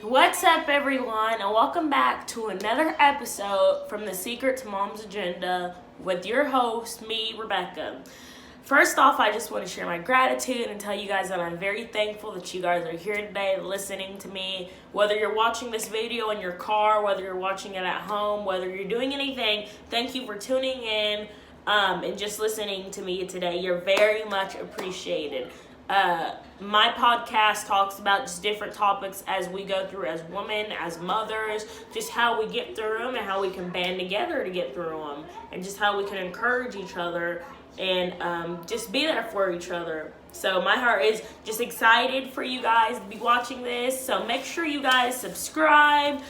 What's up, everyone, and welcome back to another episode from the Secret to Mom's Agenda with your host, me, Rebecca. First off, I just want to share my gratitude and tell you guys that I'm very thankful that you guys are here today listening to me. Whether you're watching this video in your car, whether you're watching it at home, whether you're doing anything, thank you for tuning in and just listening to me today. You're very much appreciated. My podcast talks about just different topics as we go through as women, as mothers, just how we get through them and how we can band together to get through them, and just how we can encourage each other and just be there for each other. So my heart is just excited for you guys to be watching this. So make sure you guys subscribe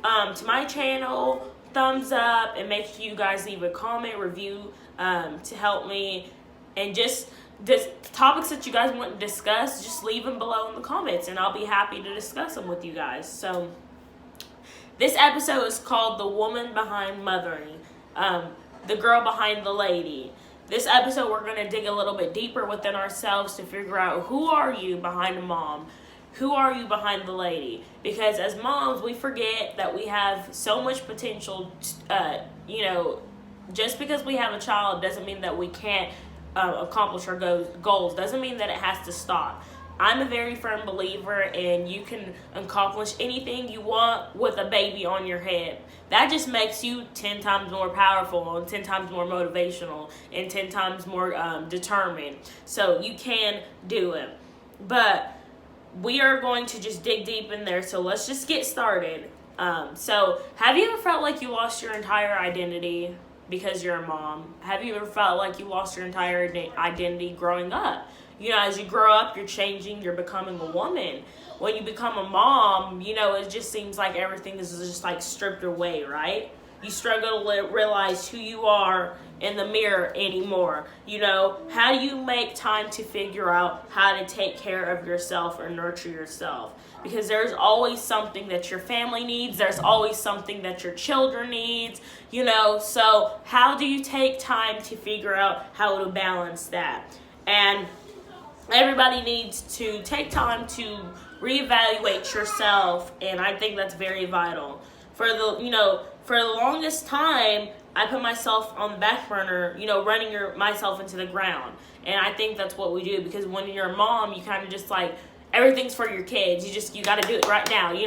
to my channel, thumbs up, and make sure you guys leave a comment, review to help me, and just the topics that you guys want to discuss, just leave them below in the comments and I'll be happy to discuss them with you guys. So this episode is called The Woman Behind Mothering, the girl behind the lady. This episode we're going to dig a little bit deeper within ourselves to figure out, who are you behind a mom? Who are you behind the lady? Because as moms, we forget that we have so much potential. Just because we have a child doesn't mean that we can't accomplish our goals. Doesn't mean that it has to stop. I'm a very firm believer in you can accomplish anything you want with a baby on your head. That just makes you 10 times more powerful and 10 times more motivational and 10 times more determined. So you can do it. But we are going to just dig deep in there. So let's just get started. So have you ever felt like you lost your entire identity because you're a mom? Have you ever felt like you lost your entire identity growing up? You know, as you grow up, you're changing, you're becoming a woman. When you become a mom, it just seems like everything is just like stripped away, right? You struggle to realize who you are in the mirror anymore. How do you make time to figure out how to take care of yourself or nurture yourself? Because there's always something that your family needs. There's always something that your children needs, So how do you take time to figure out how to balance that? And everybody needs to take time to reevaluate yourself, and I think that's very vital. For the longest time, I put myself on the back burner, running myself into the ground. And I think that's what we do, because when you're a mom, you kind of just like, everything's for your kids. You got to do it right now, You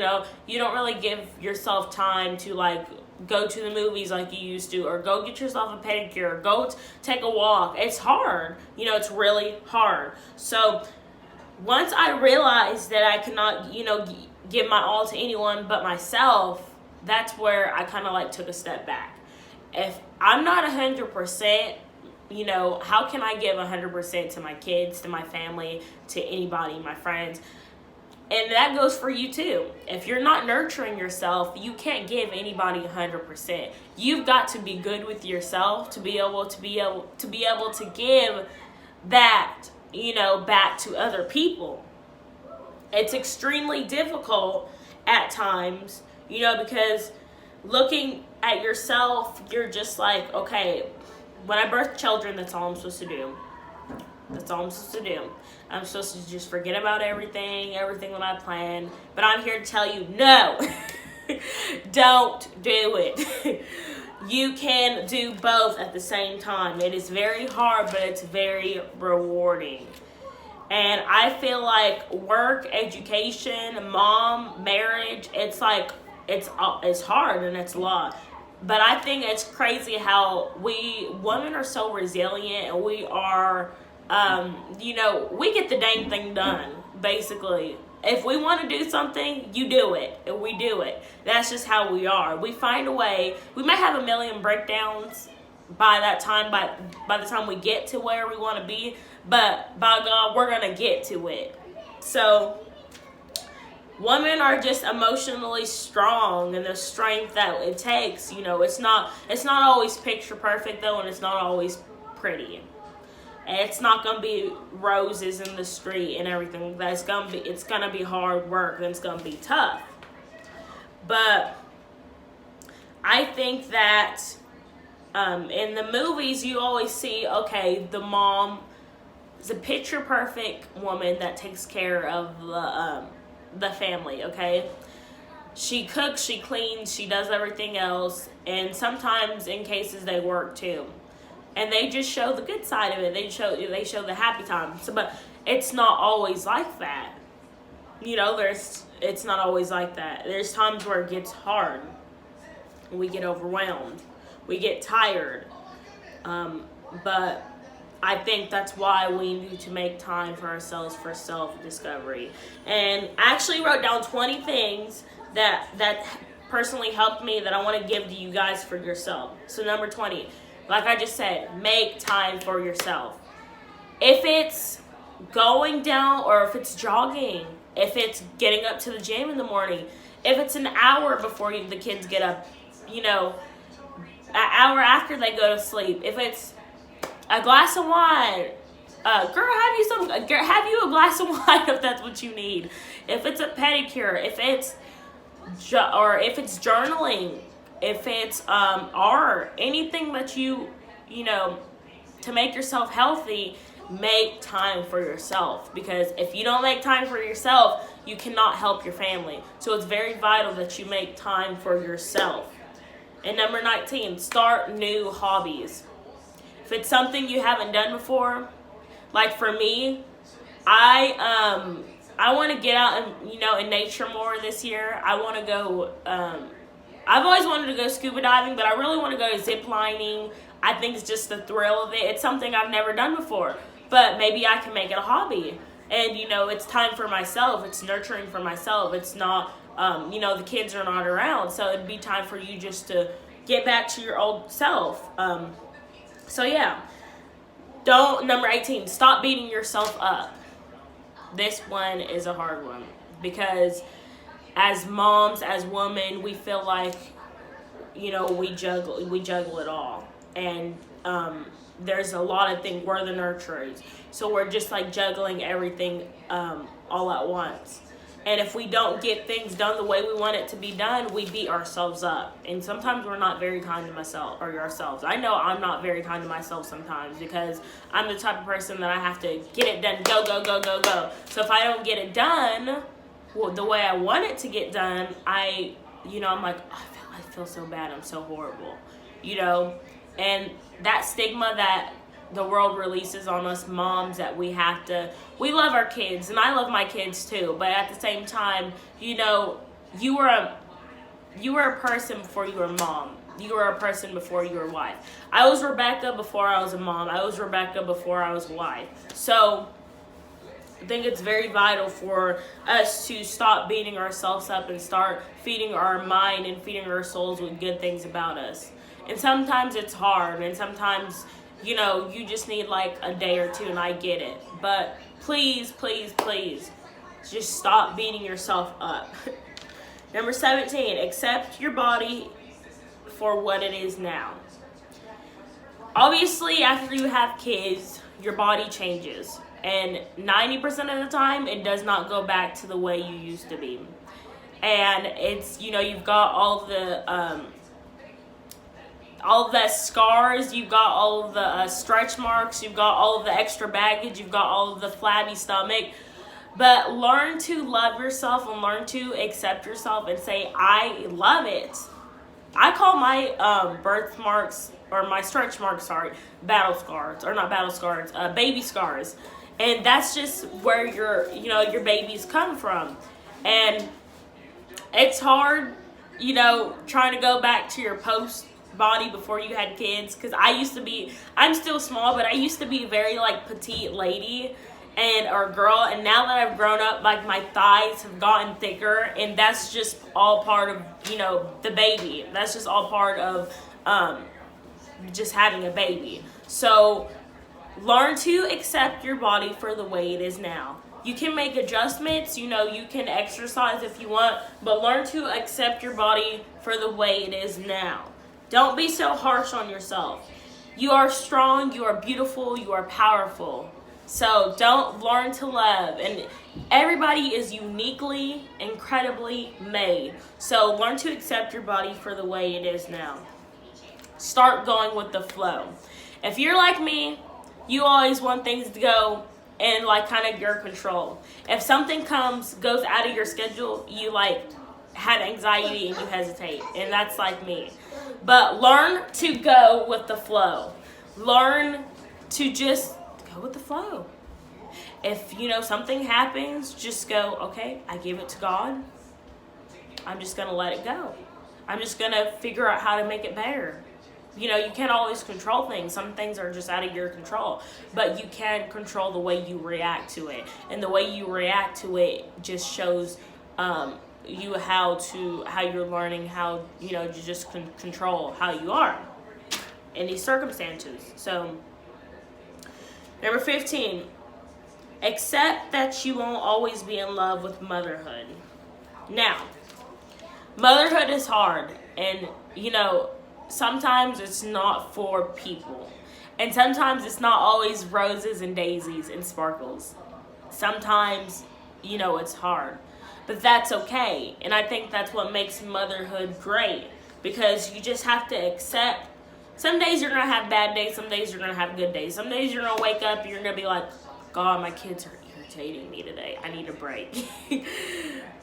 don't really give yourself time to like go to the movies like you used to, or go get yourself a pedicure, or go take a walk. It's hard. It's really hard. So once I realized that I cannot, give my all to anyone but myself, that's where I kind of like took a step back. If I'm not 100%, how can I give 100% to my kids, to my family, to anybody, my friends? And that goes for you too. If you're not nurturing yourself, you can't give anybody 100%. You've got to be good with yourself to be able to give that, back to other people. It's extremely difficult at times, because looking at yourself, you're just like, okay, when I birth children, that's all I'm supposed to do. That's all I'm supposed to do. I'm supposed to just forget about everything that I planned. But I'm here to tell you, no, don't do it. You can do both at the same time. It is very hard, but it's very rewarding. And I feel like work, education, mom, marriage, it's like, it's hard and it's a lot. But I think it's crazy how women are so resilient, and we are, we get the dang thing done, basically. If we want to do something, you do it, and we do it. That's just how we are. We find a way. We may have a million breakdowns by the time we get to where we want to be, but by God, we're going to get to it. So women are just emotionally strong, and the strength that it takes, it's not always picture perfect though, and it's not always pretty. And it's not gonna be roses in the street and everything. It's gonna be hard work, and it's gonna be tough. But I think that in the movies you always see, okay, the mom is a picture perfect woman that takes care of the family, okay? She cooks, she cleans, she does everything else, and sometimes in cases they work too. And they just show the good side of it. They show the happy times. So, but it's not always like that. It's not always like that. There's times where it gets hard. We get overwhelmed. We get tired. But I think that's why we need to make time for ourselves for self-discovery. And I actually wrote down 20 things that personally helped me that I want to give to you guys for yourself. So number 20, like I just said, make time for yourself. If it's going down, or if it's jogging, if it's getting up to the gym in the morning, if it's an hour before the kids get up, an hour after they go to sleep, if it's a glass of wine, girl, have you a glass of wine if that's what you need. If it's a pedicure, if it's journaling, if it's art, anything that you to make yourself healthy, make time for yourself. Because if you don't make time for yourself, you cannot help your family. So it's very vital that you make time for yourself. And number 19, start new hobbies. If it's something you haven't done before, like for me, I want to get out and in nature more this year. I want to go. I've always wanted to go scuba diving, but I really want to go zip lining. I think it's just the thrill of it. It's something I've never done before, but maybe I can make it a hobby. And it's time for myself. It's nurturing for myself. It's not, the kids are not around, so it'd be time for you just to get back to your old self. So yeah, number 18, stop beating yourself up. This one is a hard one because as moms, as women, we feel like, we juggle it all. And there's a lot of things, we're the nurturers. So we're just like juggling everything all at once. And if we don't get things done the way we want it to be done, we beat ourselves up. And sometimes we're not very kind to myself or ourselves. I know I'm not very kind to myself sometimes because I'm the type of person that I have to get it done, go, go, go, go, go. So if I don't get it done the way I want it to get done, I'm like, I feel so bad. I'm so horrible, And that stigma that the world releases on us moms, that we love our kids, and I love my kids too, but at the same time, you were a person before you were a mom. You were a person before you were a wife. I was Rebecca before I was a mom. I was Rebecca before I was a wife. So I think it's very vital for us to stop beating ourselves up and start feeding our mind and feeding our souls with good things about us. And sometimes it's hard, and sometimes you just need like a day or two, and I get it. But please, please, please, just stop beating yourself up. Number 17, accept your body for what it is now. Obviously, after you have kids, your body changes. And 90% of the time, it does not go back to the way you used to be. And it's, you've got all the scars, you've got all of the stretch marks, you've got all of the extra baggage, you've got all of the flabby stomach. But learn to love yourself and learn to accept yourself and say, I love it. I call my birthmarks, or my stretch marks, battle scars, or not battle scars, baby scars. And that's just where your babies come from. And it's hard, trying to go back to your post body before you had kids, because I'm still small, but I used to be a very like petite lady or girl, and now that I've grown up, like my thighs have gotten thicker, and that's just all part of the baby. That's just all part of just having a baby. So learn to accept your body for the way it is now. You can make adjustments, you can exercise if you want, but learn to accept your body for the way it is now. Don't be so harsh on yourself. You are strong, you are beautiful, you are powerful. So don't learn to love. And everybody is uniquely, incredibly made. So learn to accept your body for the way it is now. Start going with the flow. If you're like me, you always want things to go in like kind of your control. If something goes out of your schedule, you like have anxiety and you hesitate, and that's like me. But learn to go with the flow. Learn to just go with the flow. If something happens, just go, okay, I give it to God. I'm just gonna let it go. I'm just gonna figure out how to make it better. You can't always control things. Some things are just out of your control, but you can control the way you react to it, and the way you react to it just shows you how you're learning how you just control how you are in these circumstances. So number 15, accept that you won't always be in love with motherhood. Now, motherhood is hard, and sometimes it's not for people, and sometimes it's not always roses and daisies and sparkles. Sometimes it's hard, but that's okay. And I think that's what makes motherhood great, because you just have to accept. Some days you're gonna have bad days, some days you're gonna have good days. Some days you're gonna wake up and you're gonna be like, God, my kids are irritating me today, I need a break.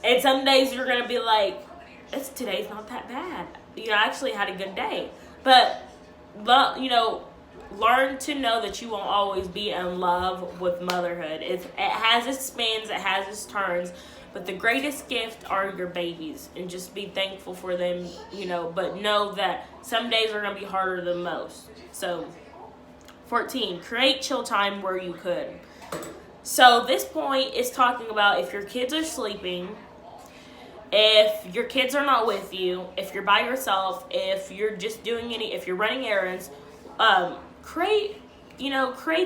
And some days you're gonna be like, today's not that bad, I actually had a good day. But learn to know that you won't always be in love with motherhood. It has its spins, it has its turns, but the greatest gift are your babies, and just be thankful for them, but know that some days are going to be harder than most. So 14, create chill time where you could. So this point is talking about if your kids are sleeping, if your kids are not with you, if you're by yourself, if you're just if you're running errands, create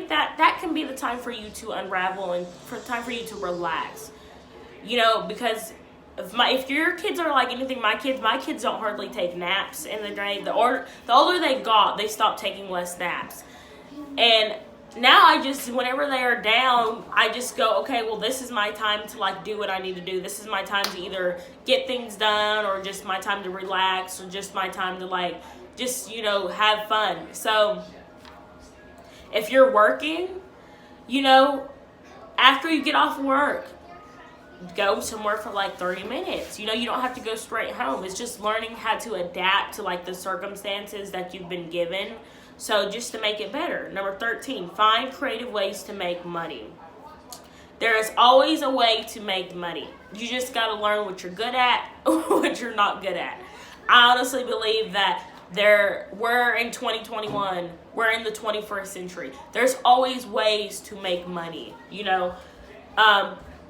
that can be the time for you to unravel and for time for you to relax. Because if your kids are like anything, my kids don't hardly take naps in the day. The older they got, they stopped taking less naps. And now whenever they are down, I just go, okay, well, this is my time to do what I need to do. This is my time to either get things done, or just my time to relax, or just my time to have fun. So if you're working, after you get off work, go somewhere for 30 minutes. You don't have to go straight home. It's just learning how to adapt to the circumstances that you've been given. So just to make it better. Number 13, find creative ways to make money. There is always a way to make money. You just got to learn what you're good at, what you're not good at. I honestly believe that we're in 2021, we're in the 21st century. There's always ways to make money,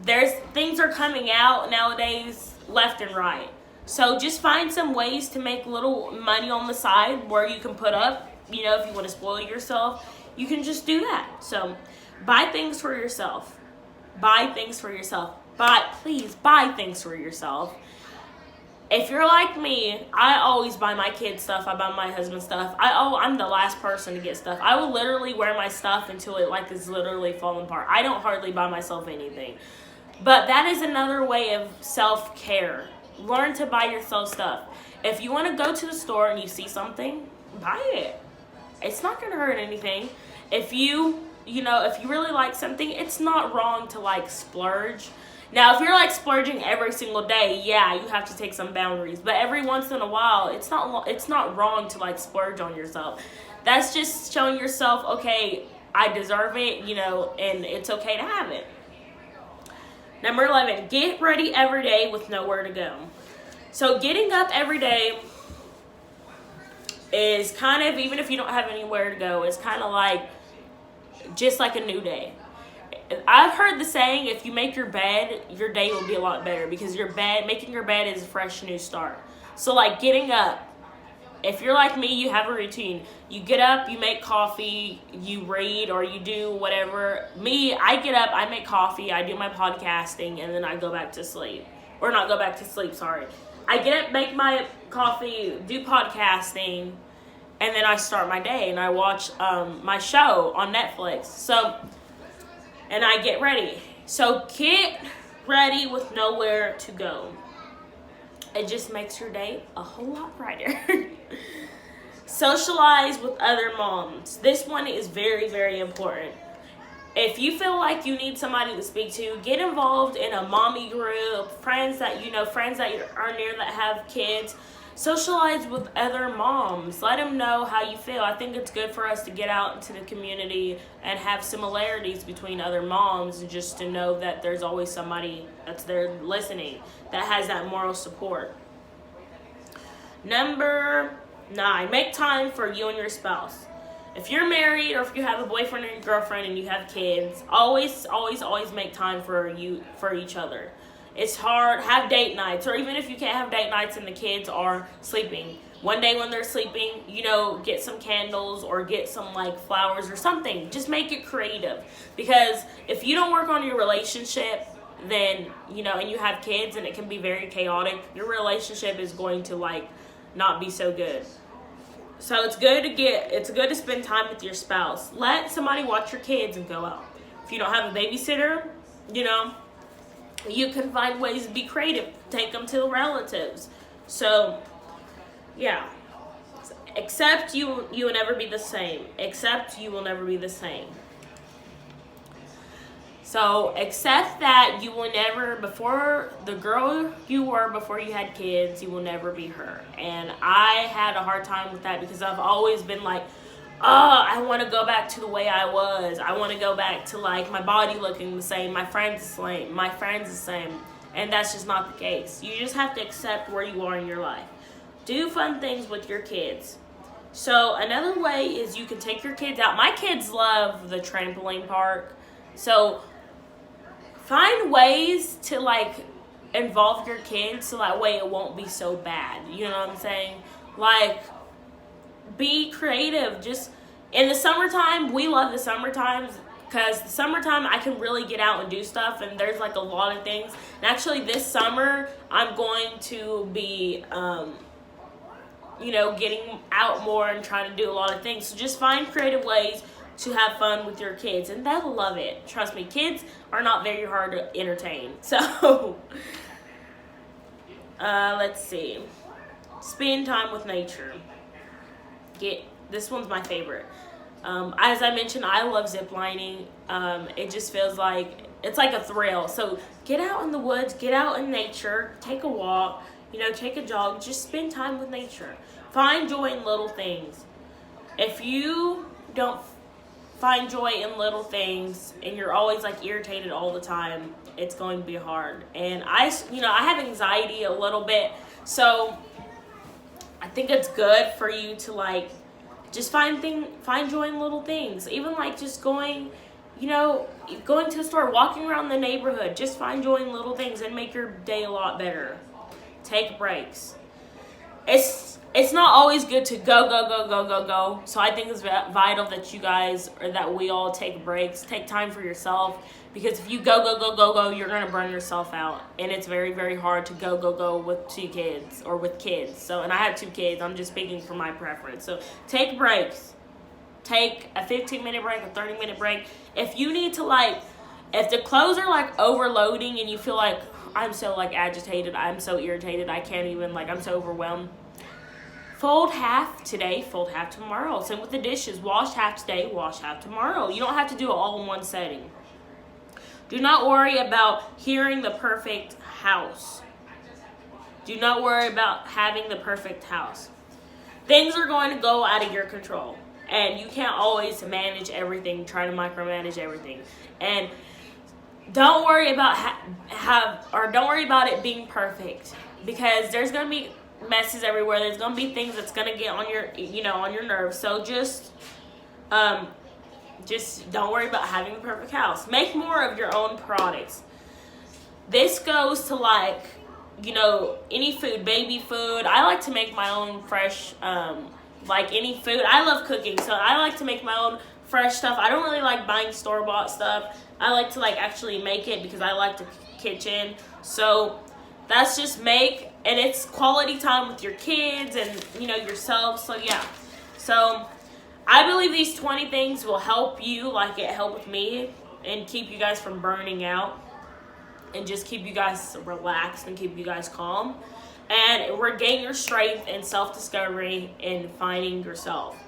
There's things are coming out nowadays left and right. So just find some ways to make little money on the side where you can put up, if you want to spoil yourself, you can just do that. So buy things for yourself. Please buy things for yourself. If you're like me, I always buy my kids stuff. I buy my husband stuff. I'm the last person to get stuff. I will literally wear my stuff until it is literally falling apart. I don't hardly buy myself anything. But that is another way of self-care. Learn to buy yourself stuff. If you want to go to the store and you see something, buy it. It's not going to hurt anything. If you really like something, it's not wrong to splurge. Now, if you're splurging every single day, yeah, you have to take some boundaries. But every once in a while, it's not wrong to splurge on yourself. That's just showing yourself, okay, I deserve it, and it's okay to have it. Number 11, get ready every day with nowhere to go. So getting up every day is kind of, even if you don't have anywhere to go, it's kind of just like a new day. I've heard the saying, if you make your bed, your day will be a lot better, because making your bed is a fresh new start. So getting up, if you're like me, you have a routine. You get up, you make coffee, you read, or you do whatever. Me, I get up, I make coffee, I do my podcasting, and then I go back to sleep. Or not go back to sleep, sorry. I get up, make my coffee, do podcasting, and then I start my day, and I watch my show on Netflix. And I get ready. So get ready with nowhere to go. It just makes your day a whole lot brighter. Socialize with other moms. This one is very, very important. If you feel like you need somebody to speak to, get involved in a mommy group, friends that are near that have kids. Socialize with other moms. Let them know how you feel. I think it's good for us to get out into the community and have similarities between other moms, and just to know that there's always somebody that's there listening that has that moral support. Number 9, make time for you and your spouse. If you're married, or if you have a boyfriend or girlfriend and you have kids, always make time for each other. It's hard. Have date nights, or even if you can't have date nights and the kids are sleeping, one day when they're sleeping, get some candles or get some like flowers or something. Just make it creative, because if you don't work on your relationship, then and you have kids and it can be very chaotic, your relationship is going to like not be so good. So it's good to spend time with your spouse. Let somebody watch your kids and go out. If you don't have a babysitter, you can find ways to be creative. Take them to relatives. So, yeah. Except you will never be the same. Except you will never be the same. So, accept that you will never, before the girl you were before you had kids, you will never be her. And I had a hard time with that, because I've always been like, I want to go back to the way I was. I want to go back to like my body looking the same, my friends the same. And that's just not the case. You just have to accept where you are in your life. Do fun things with your kids. So another way is you can take your kids out. My kids love the trampoline park. So find ways to like involve your kids so that way it won't be so bad. You know what I'm saying? Like, be creative. Just in the summertime, we love the summertime, because the summertime I can really get out and do stuff, and there's like a lot of things. And actually this summer I'm going to be getting out more and trying to do a lot of things. So just find creative ways to have fun with your kids, and they'll love it. Trust me, kids are not very hard to entertain. So let's see. Spend time with nature. This one's my favorite. As I mentioned, I love zip lining. It just feels like it's like a thrill. So get out in the woods, get out in nature, take a walk, take a jog, just spend time with nature. Find joy in little things. If you don't find joy in little things and you're always like irritated all the time, it's going to be hard. And I have anxiety a little bit, so I think it's good for you to like just find joy in little things. Even like just going to the store, walking around the neighborhood, just find joy in little things and make your day a lot better. Take breaks. It's not always good to go. So I think it's vital that you guys, or that we all take breaks, take time for yourself. Because if you go, you're going to burn yourself out. And it's very, very hard to go with 2 kids or with kids. So, and I have 2 kids. I'm just speaking for my preference. So take breaks. Take a 15-minute break, a 30-minute break. If you need to if the clothes are like overloading and you feel like, I'm so like agitated, I'm so irritated, I can't even I'm so overwhelmed. Fold half today, fold half tomorrow. Same with the dishes. Wash half today, wash half tomorrow. You don't have to do it all in one setting. Do not worry about hearing the perfect house. Do not worry about having the perfect house. Things are going to go out of your control. And you can't always manage everything, try to micromanage everything. And don't worry about don't worry about it being perfect, because there's going to be messes everywhere. There's going to be things that's going to get on your on your nerves. So just don't worry about having the perfect house. Make more of your own products. This goes to any food, baby food. I like to make my own fresh any food. I love cooking, so I like to make my own fresh stuff. I don't really like buying store-bought stuff. I like to actually make it, because I like to kitchen. So that's just and it's quality time with your kids and yourself. So yeah. So I believe these 20 things will help you like it helped me, and keep you guys from burning out, and just keep you guys relaxed and keep you guys calm, and regain your strength and self-discovery and finding yourself.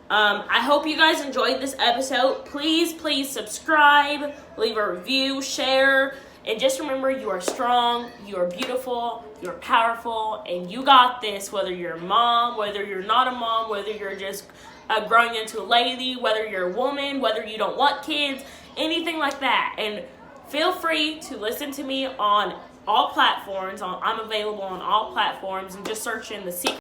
I hope you guys enjoyed this episode. Please subscribe, leave a review, share, and just remember, you are strong, you are beautiful, you're powerful, and you got this. Whether you're a mom, whether you're not a mom, whether you're just growing into a lady, whether you're a woman, whether you don't want kids, anything like that. And feel free to listen to me on all platforms. I'm available on all platforms, and just search in the Secret